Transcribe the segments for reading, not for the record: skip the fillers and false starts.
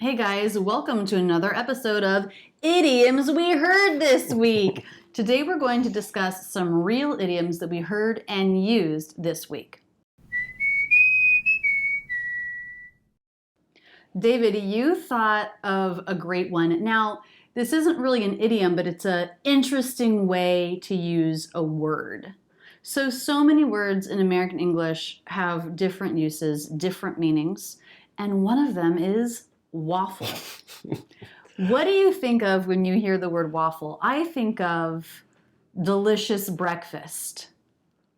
Hey guys, welcome to another episode of Idioms We Heard This Week. Today we're going to discuss some real idioms that we heard and used this week. David, you thought of a great one. Now, this isn't really an idiom, but it's an interesting way to use a word. So many words in American English have different uses, different meanings, and one of them is waffle. What do you think of when you hear the word waffle? I think of delicious breakfast.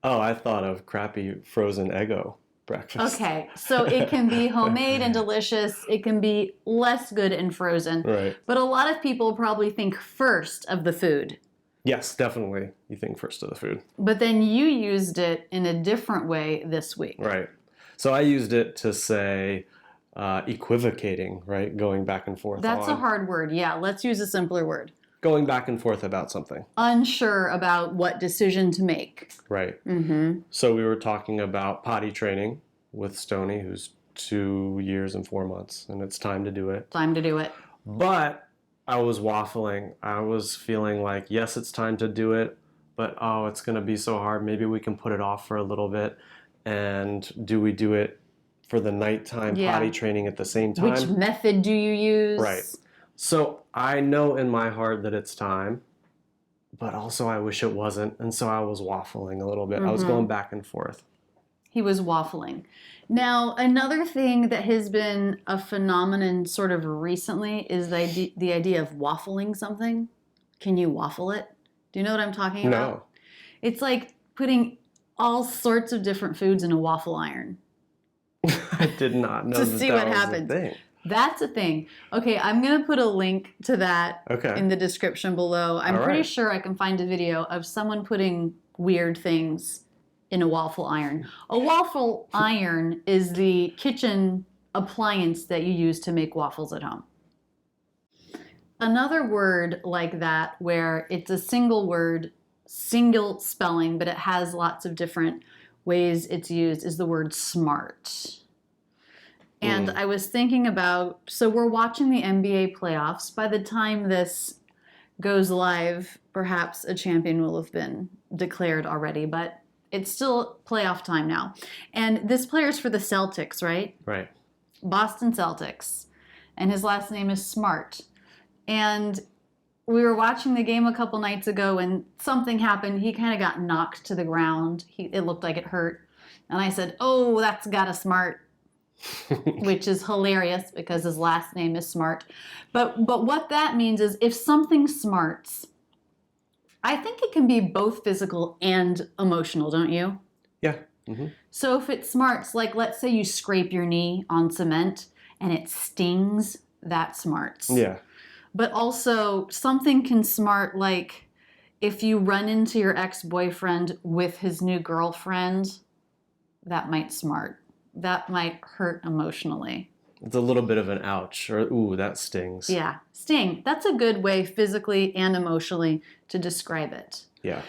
Oh, I thought of crappy frozen Eggo breakfast. Okay, so it can be homemade and delicious. It can be less good and frozen. Right. But a lot of people probably think first of the food. Yes, definitely. You think first of the food. But then you used it in a different way this week. Right. So I used it to say equivocating, right? Going back and forth. That's a hard word. Yeah, let's use a simpler word. Going back and forth about something. Unsure about what decision to make. Right. Mm-hmm. So we were talking about potty training with Stony, who's 2 years and 4 months, and it's time to do it. Time to do it. But I was waffling. I was feeling like, yes, it's time to do it, but oh, it's going to be so hard. Maybe we can put it off for a little bit. And do we do it for the nighttime potty training at the same time? Which method do you use? Right. So I know in my heart that it's time, but also I wish it wasn't. And so I was waffling a little bit. I was going back and forth. He was waffling. Now, another thing that has been a phenomenon sort of recently is the idea of waffling something. Can you waffle it? Do you know what I'm talking about? No. It's like putting all sorts of different foods in a waffle iron. I did not know to that see that what was happens. a thing. That's a thing. Okay, I'm going to put a link to that in the description below. I'm pretty sure I can find a video of someone putting weird things in a waffle iron. A waffle iron is the kitchen appliance that you use to make waffles at home. Another word like that where it's a single word, single spelling, but it has lots of different ways it's used is the word smart. And I was thinking about, so we're watching the NBA playoffs. By the time this goes live, perhaps a champion will have been declared already, but it's still playoff time now. And this player's for the Celtics, right? Right. Boston Celtics. And his last name is Smart. And we were watching the game a couple nights ago and something happened. He kind of got knocked to the ground. It looked like it hurt. And I said, oh, that's gotta smart. Which is hilarious because his last name is Smart. But what that means is if something smarts, I think it can be both physical and emotional, don't you? Yeah. Mm-hmm. So if it smarts, like let's say you scrape your knee on cement and it stings, that smarts. Yeah. But also something can smart like if you run into your ex-boyfriend with his new girlfriend, that might smart. That might hurt emotionally. It's a little bit of an ouch, or ooh, that stings. Yeah, sting. That's a good way physically and emotionally to describe it. Yeah.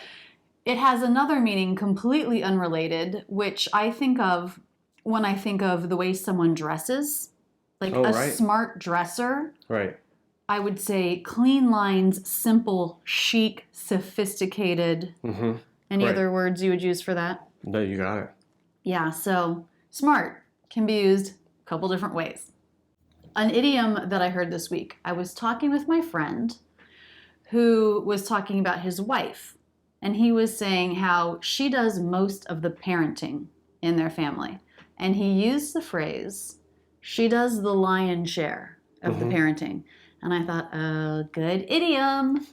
It has another meaning completely unrelated, which I think of when I think of the way someone dresses. Like smart dresser. Right. I would say clean lines, simple, chic, sophisticated. Mm-hmm. Any other words you would use for that? No, you got it. Yeah, so smart can be used a couple different ways. An idiom that I heard this week, I was talking with my friend who was talking about his wife, and he was saying how she does most of the parenting in their family. And he used the phrase, she does the lion's share of the parenting. And I thought, oh, good idiom.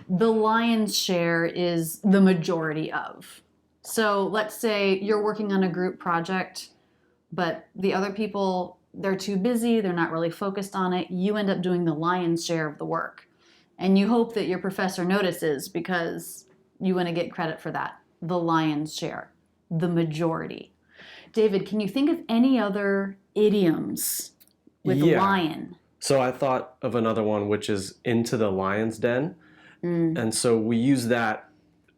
The lion's share is the majority of. So let's say you're working on a group project, but the other people, they're too busy, they're not really focused on it. You end up doing the lion's share of the work. And you hope that your professor notices because you want to get credit for that. The lion's share, the majority. David, can you think of any other idioms with lion? So I thought of another one, which is into the lion's den. And so we use that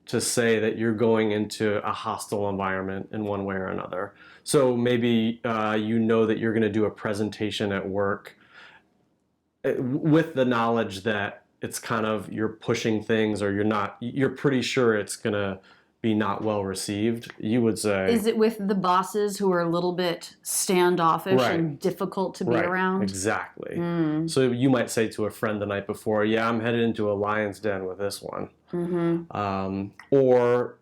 to say that you're going into a hostile environment in one way or another. So maybe you know that you're going to do a presentation at work with the knowledge that it's kind of you're pushing things or you're pretty sure it's gonna be not well received, you would say. Is it with the bosses who are a little bit standoffish Right. and difficult to be Right, around? exactly. Mm. So you might say to a friend the night before, yeah, I'm headed into a lion's den with this one. Or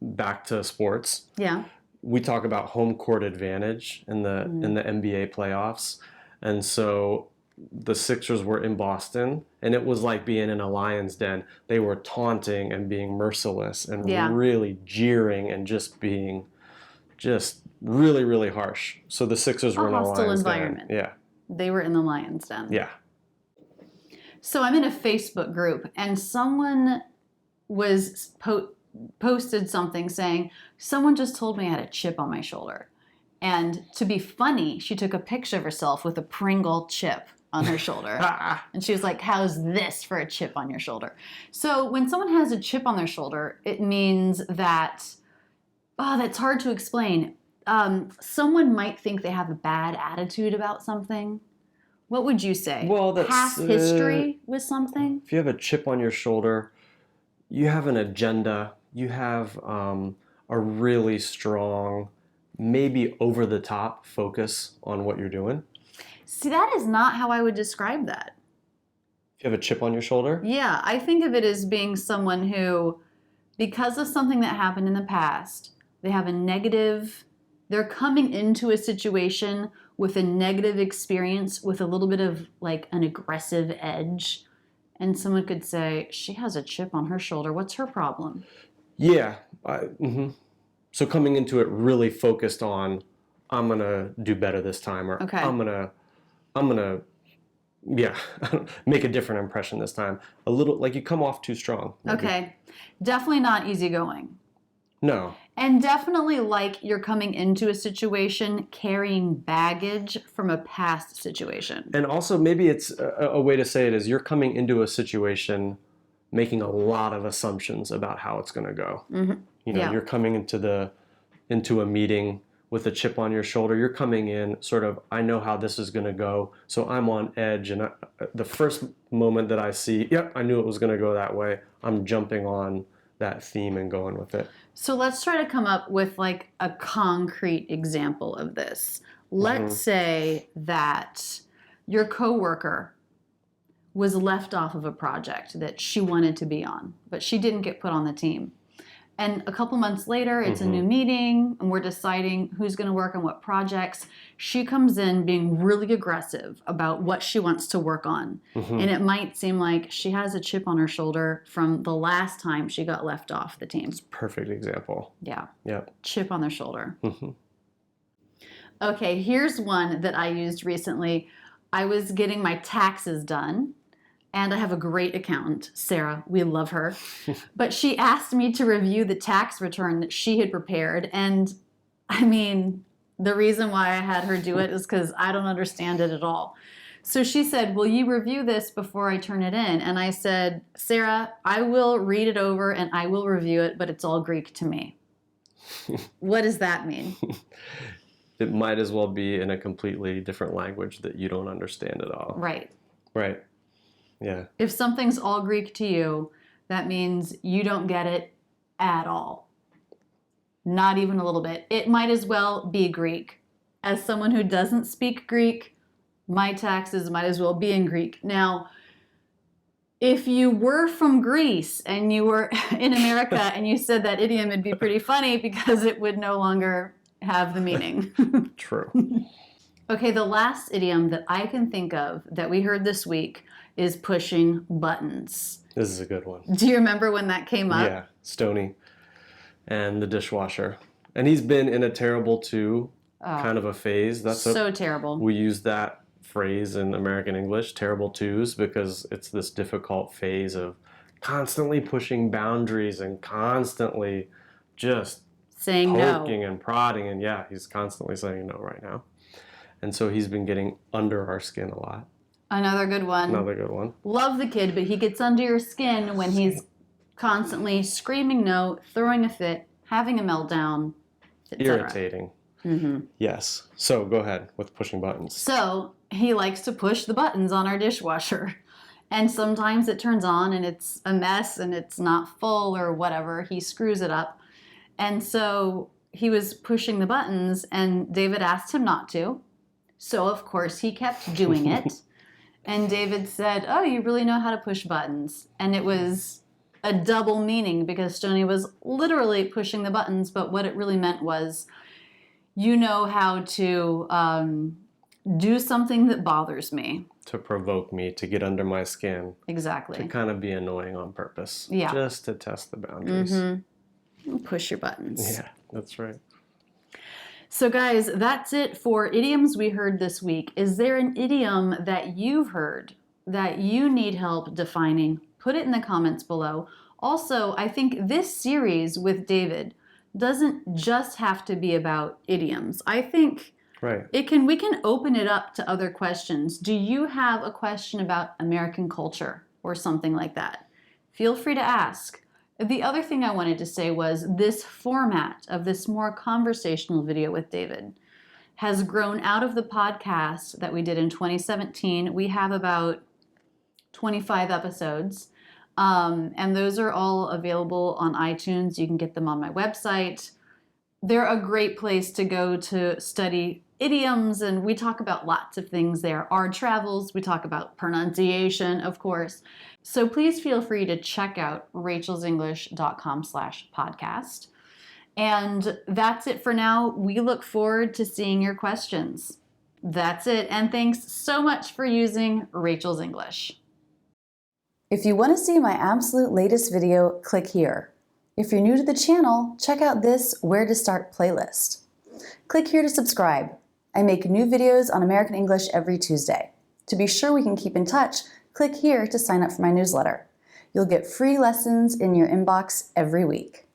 back to sports. Yeah. We talk about home court advantage in the NBA playoffs. And so the Sixers were in Boston, and it was like being in a lion's den. They were taunting and being merciless and Yeah. really jeering and just being just really, really harsh. So the Sixers were in a hostile lion's environment. den. Yeah. They were in the lion's den. Yeah. So I'm in a Facebook group, and someone was posted something saying, someone just told me I had a chip on my shoulder. And to be funny, she took a picture of herself with a Pringle chip on her shoulder. And she was like, how's this for a chip on your shoulder? So when someone has a chip on their shoulder, it means that, that's hard to explain. Someone might think they have a bad attitude about something. What would you say? Well, that's past history with something? If you have a chip on your shoulder, you have an agenda. You have a really strong, maybe over the top focus on what you're doing. See, that is not how I would describe that. If you have a chip on your shoulder? Yeah, I think of it as being someone who, because of something that happened in the past, they have a negative, they're coming into a situation with a negative experience with a little bit of like an aggressive edge. And someone could say, she has a chip on her shoulder. What's her problem? Yeah. So coming into it really focused on, I'm going to do better this time, or Okay. I'm going to, yeah, make a different impression this time. A little, like you come off too strong. Maybe. Okay. Definitely not easygoing. No. And definitely like you're coming into a situation carrying baggage from a past situation. And also maybe it's a way to say it is you're coming into a situation making a lot of assumptions about how it's going to go. Mm-hmm. You know, Yeah. you're coming into a meeting with a chip on your shoulder. You're coming in sort of, I know how this is going to go, so I'm on edge. And the first moment that I see, yep, I knew it was going to go that way, I'm jumping on that theme and going with it. So let's try to come up with like a concrete example of this. Let's say that your coworker was left off of a project that she wanted to be on, but she didn't get put on the team. And a couple months later, it's a new meeting, and we're deciding who's going to work on what projects. She comes in being really aggressive about what she wants to work on. And it might seem like she has a chip on her shoulder from the last time she got left off the team. It's a perfect example. Yeah. Yep. Chip on their shoulder. Okay, here's one that I used recently. I was getting my taxes done. And I have a great accountant, Sarah. We love her. But she asked me to review the tax return that she had prepared. And I mean, the reason why I had her do it is because I don't understand it at all. So she said, will you review this before I turn it in? And I said, Sarah, I will read it over and I will review it, but it's all Greek to me. What does that mean? It might as well be in a completely different language that you don't understand at all. Right. Right. Yeah. If something's all Greek to you, that means you don't get it at all. Not even a little bit. It might as well be Greek. As someone who doesn't speak Greek, my taxes might as well be in Greek. Now, if you were from Greece and you were in America and you said that idiom, it'd be pretty funny because it would no longer have the meaning. True. Okay, the last idiom that I can think of that we heard this week is pushing buttons. This is a good one. Do you remember when that came up? Yeah, Stoney and the dishwasher. And he's been in a terrible two kind of a phase. That's so terrible. We use that phrase in American English, terrible twos, because it's this difficult phase of constantly pushing boundaries and constantly just saying poking no and prodding. And yeah, he's constantly saying no right now. And so he's been getting under our skin a lot. Another good one. Another good one. Love the kid, but he gets under your skin when he's constantly screaming no, throwing a fit, having a meltdown, etc. Irritating. Yes. So go ahead with pushing buttons. So he likes to push the buttons on our dishwasher. And sometimes it turns on and it's a mess and it's not full or whatever. He screws it up. And so he was pushing the buttons and David asked him not to. So of course he kept doing it. And David said, "Oh, you really know how to push buttons." And it was a double meaning because Stoney was literally pushing the buttons, but what it really meant was, you know how to do something that bothers me. To provoke me, to get under my skin. Exactly. To kind of be annoying on purpose. Yeah. Just to test the boundaries. Push your buttons. Yeah, that's right. So guys, that's it for idioms we heard this week. Is there an idiom that you've heard that you need help defining? Put it in the comments below. Also, I think this series with David doesn't just have to be about idioms. I think Right. we can open it up to other questions. Do you have a question about American culture or something like that? Feel free to ask. The other thing I wanted to say was this format of this more conversational video with David has grown out of the podcast that we did in 2017. We have about 25 episodes, and those are all available on iTunes. You can get them on my website. They're a great place to go to study idioms, and we talk about lots of things there. Our travels, we talk about pronunciation, of course. So please feel free to check out rachelsenglish.com/podcast. And that's it for now. We look forward to seeing your questions. That's it, and thanks so much for using Rachel's English. If you want to see my absolute latest video, click here. If you're new to the channel, check out this Where to Start playlist. Click here to subscribe. I make new videos on American English every Tuesday. To be sure we can keep in touch, click here to sign up for my newsletter. You'll get free lessons in your inbox every week.